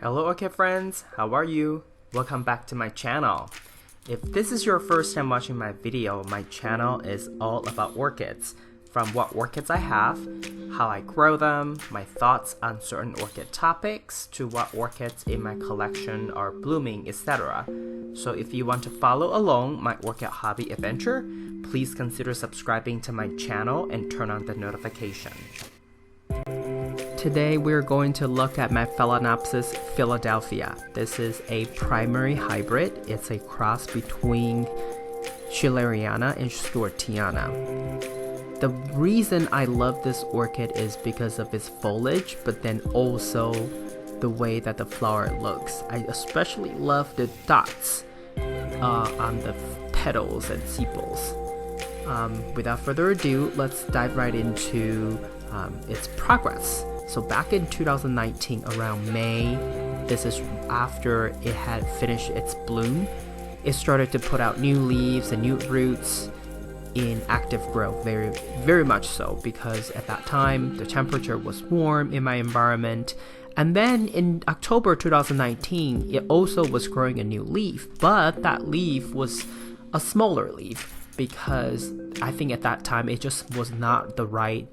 Hello Orchid friends, how are you? Welcome back to my channel. If this is your first time watching my video, my channel is all about orchids. From what orchids I have, how I grow them, my thoughts on certain orchid topics, to what orchids in my collection are blooming, etc. So if you want to follow along my orchid hobby adventure, please consider subscribing to my channel and turn on the notification. Today we're going to look at my Phalaenopsis Philadephia. This is a primary hybrid. It's a cross between schilleriana and stuartiana. The reason I love this orchid is because of its foliage, but then also the way that the flower looks. I especially love the dots on the petals and sepals. Without further ado, let's dive right into its progress. So back in 2019, around May, this is after it had finished its bloom, it started to put out new leaves and new roots in active growth, very much so, because at that time the temperature was warm in my environment. And then in October 2019, it also was growing a new leaf, but that leaf was a smaller leaf because I think at that time it just was not the right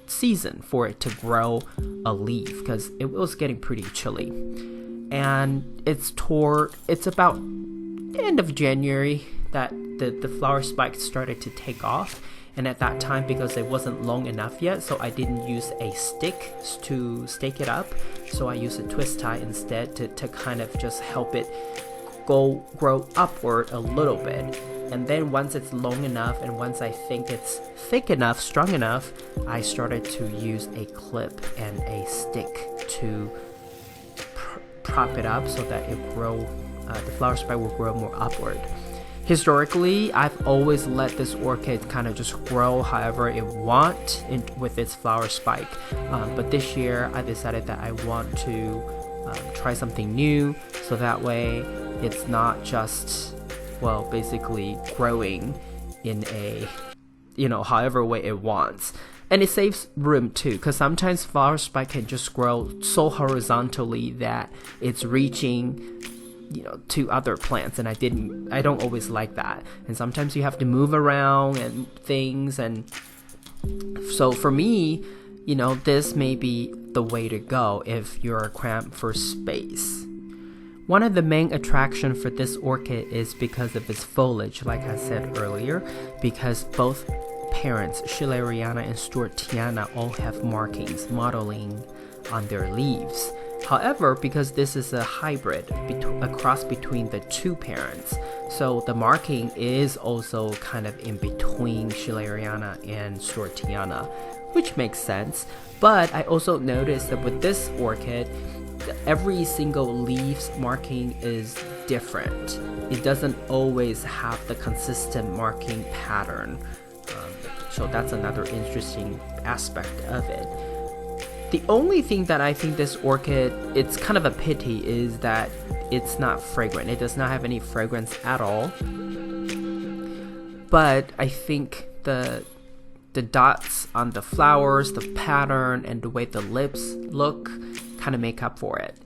season for it to grow a leaf because it was getting pretty chilly. And it's about end of January that the flower spike started to take off, and at that time, because it wasn't long enough yet, so I didn't use a stick to stake it up, so I used a twist tie instead to kind of just help it grow upward a little bit. And then once it's long enough and once I think it's thick enough, strong enough, I started to use a clip and a stick to prop it up so that the flower spike will grow more upward. Historically, I've always let this orchid kind of just grow however it wants with its flower spike. But this year, I decided that I want to try something new, so that way it's not just, well, basically growing in a, however way it wants. And it saves room too, because sometimes flower spike can just grow so horizontally that it's reaching to other plants, and I don't always like that. And sometimes you have to move around and things, and so for me, this may be the way to go if you're cramped for space. One of the main attractions for this orchid is because of its foliage, like I said earlier, because both parents, schilleriana and stuartiana, all have markings modeling on their leaves. However, because this is a hybrid, a cross between the two parents, so the marking is also kind of in between schilleriana and stuartiana, which makes sense. But I also noticed that with this orchid, every single leaf's marking is different. It doesn't always have the consistent marking pattern. So that's another interesting aspect of it. The only thing that I think this orchid, it's kind of a pity, is that it's not fragrant. It does not have any fragrance at all. But I think the dots on the flowers, the pattern, and the way the lips look kind of make up for it.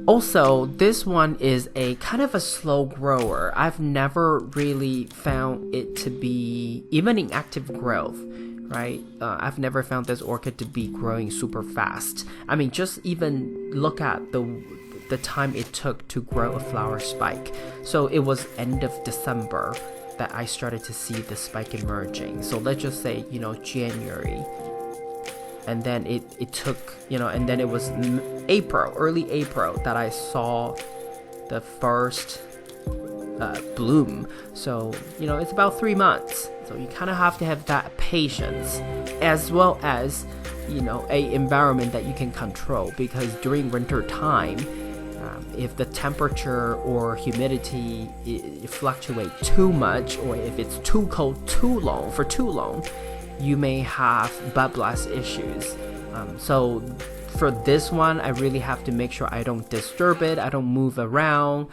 Also, this one is a kind of a slow grower. I've never really found it to be, even in active growth, right? I've never found this orchid to be growing super fast. I mean, just even look at the time it took to grow a flower spike. So it was end of December that I started to see the spike emerging. So let's just say, January. And then it took, and then it was early April that I saw the first bloom. So, it's about 3 months. So you kind of have to have that patience, as well as, a environment that you can control, because during winter time, if the temperature or humidity fluctuate too much, or if it's too cold for too long, you may have bud blast issues. So for this one, I really have to make sure I don't disturb it, I don't move around,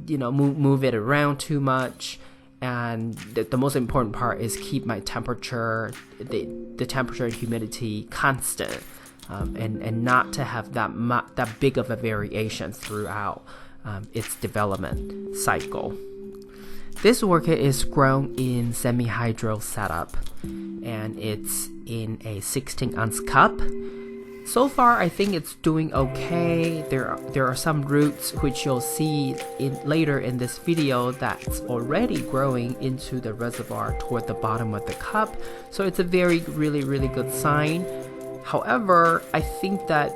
move it around too much. And the most important part is keep my temperature, the temperature and humidity constant. and not to have that big of a variation throughout its development cycle. This orchid is grown in semi-hydro setup, and it's in a 16-ounce cup. So far, I think it's doing okay. There are some roots which you'll see later in this video that's already growing into the reservoir toward the bottom of the cup. So it's a really good sign. However, I think that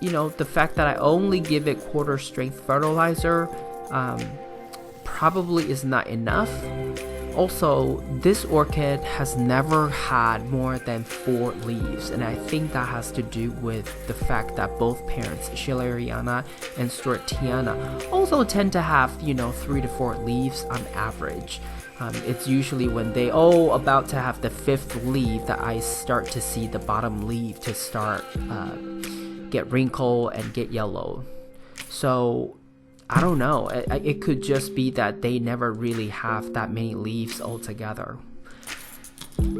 the fact that I only give it quarter strength fertilizer probably is not enough. Also, this orchid has never had more than 4 leaves, and I think that has to do with the fact that both parents, schilleriana and stuartiana, also tend to have 3 to 4 leaves on average. It's usually when they about to have the 5th leaf that I start to see the bottom leaf to start get wrinkled and get yellow. So I don't know, it could just be that they never really have that many leaves altogether.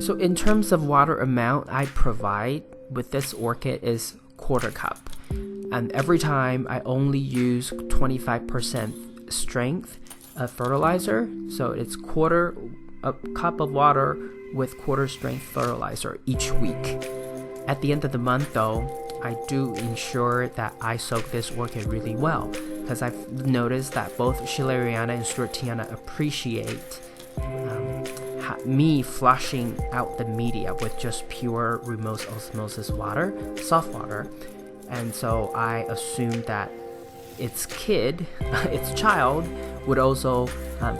So in terms of water amount I provide with this orchid is quarter cup, and every time I only use 25% strength of fertilizer, so it's quarter a cup of water with quarter strength fertilizer each week. At the end of the month though, I do ensure that I soak this orchid really well, because I've noticed that both schilleriana and stuartiana appreciate me flushing out the media with just pure remote osmosis water, soft water, and so I assume that its child would also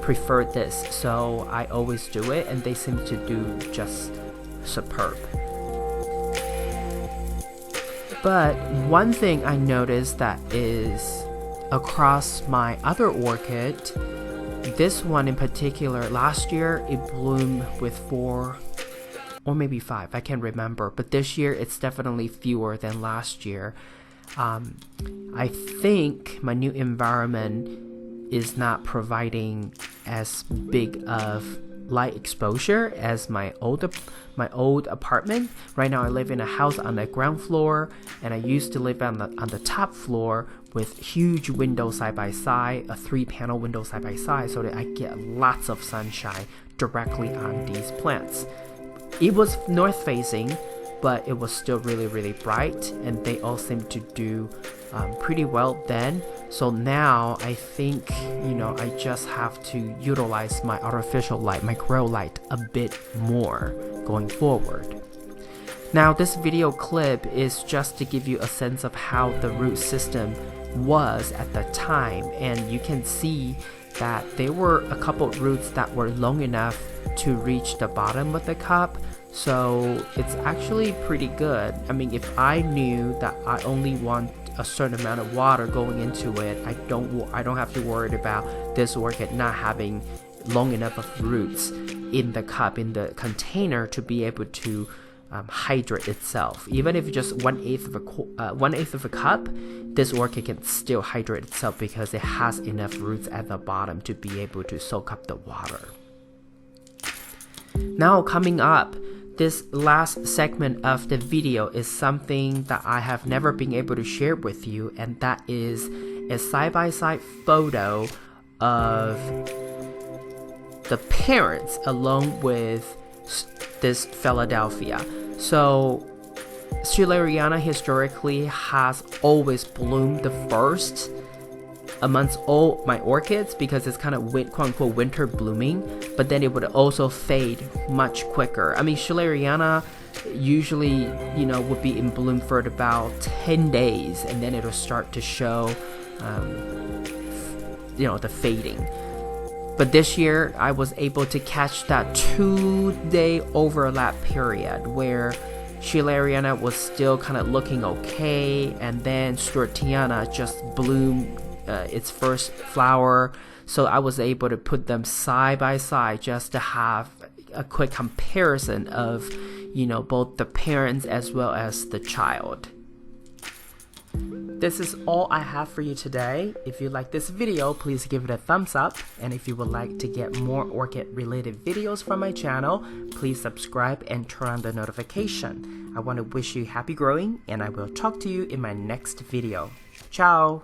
prefer this, so I always do it, and they seem to do just superb. But one thing I noticed that is across my other orchid, this one in particular, last year it bloomed with 4 or maybe 5, I can't remember, but this year it's definitely fewer than last year. I think my new environment is not providing as big of light exposure as my old apartment. Right now I live in a house on the ground floor, and I used to live on the top floor with huge windows side by side, a 3-panel window side by side, so that I get lots of sunshine directly on these plants. It was north facing, but it was still really bright, and they all seemed to do pretty well then. So now I think I just have to utilize my artificial light, my grow light, a bit more going forward. Now this video clip is just to give you a sense of how the root system was at the time, and you can see that there were a couple roots that were long enough to reach the bottom of the cup. So it's actually pretty good. I mean, if I knew that I only want a certain amount of water going into it, I don't have to worry about this orchid not having long enough of roots in the cup, in the container, to be able to hydrate itself. Even if just 1/8 of a cup, this orchid can still hydrate itself because it has enough roots at the bottom to be able to soak up the water. Now coming up, this last segment of the video is something that I have never been able to share with you, and that is a side-by-side photo of the parents along with this Philadephia. So schilleriana historically has always bloomed the first amongst all my orchids because it's kind of quote-unquote winter blooming, but then it would also fade much quicker. I mean, schilleriana usually would be in bloom for about 10 days, and then it'll start to show the fading. But this year I was able to catch that 2-day overlap period where schilleriana was still kind of looking okay, and then stuartiana just bloomed its first flower. So I was able to put them side by side just to have a quick comparison of both the parents as well as the child. This is all I have for you today. If you like this video, please give it a thumbs up. And if you would like to get more orchid related videos from my channel, please subscribe and turn on the notification. I want to wish you happy growing, and I will talk to you in my next video. Ciao!